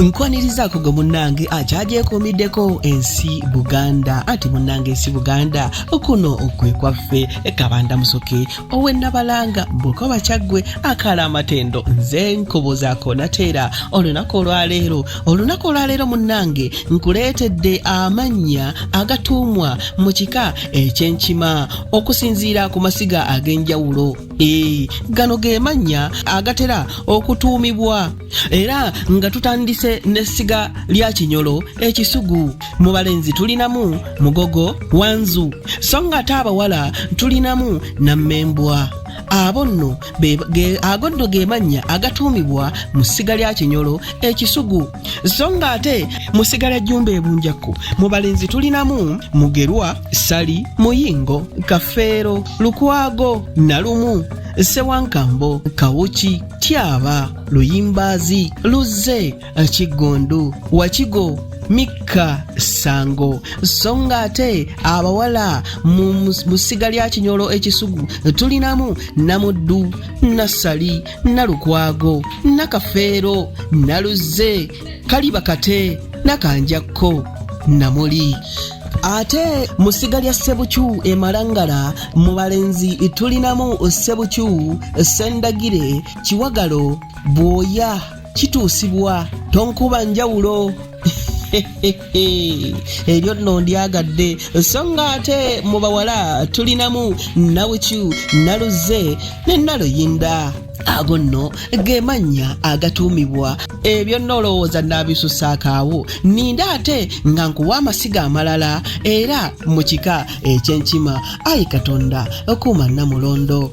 Nkwanirizaako gwe munnange akyagyekuumiddeko ensi Buganda anti munnange ensi Buganda okuno okwe kwaffe Kabanda Musoke ow'ennabalanga Bukoba Kyaggwe akala amatendo nze nkobozaako nateera olunaku olwaleero munnange nkuleetedde amannya agatuumwa mu kika eky'Enkima okusinziira ku masiga ag'enjawulo. Gano ge mannya agatera okutuumibwa era nga tutandise n'essiga lya Kinyolo ekisugu. Mu balenzi tulinamu Mugogo, Wanzu, so nga ate abawala tulinamu Nammembwa. Abo nno agonno ge mannya agatuumibwa mu ssiga lya Kinyolo ekisugu. So nga ate mu ssiga lya Jjumba Ebunjakku mu balenzi tulinamu Mugerwa, Sali, Muyingo, Kafeero, Lukwago, Nalumu, Sewankambo, Kawuki, Tyaba, Luyimbaazi, Luzze, Kigondu, Wakigo, Mikka, Sango. So nga ate abawala mu ssiga lya Kinyolo ekisugu tulinamu Namuddu, Nassali, Nalukwago, Nakafeero, Naluzze, Kalibakate, Nakanjakko, Namuli. Ate mu ssiga lya Ssebukyu e Malangala mu balenzi tulinamu Ssebukyu, Sendagire, Kiwagalo, Bwoya, Kituusibwa, Tonkuba Njawulo. Ebyo nno ndyagadde. So nga ate mu bawala tulinamu Nawukyu, Naluzze ne Naluyinda. Ago nno ge mannya agatuumibwa. Ebyo nno olowooza nnaabisusaako awo ninda ate nga nkuwa amasiga amalala era mu kika eky'Enkima. Ayi Katonda kuuma Namulondo.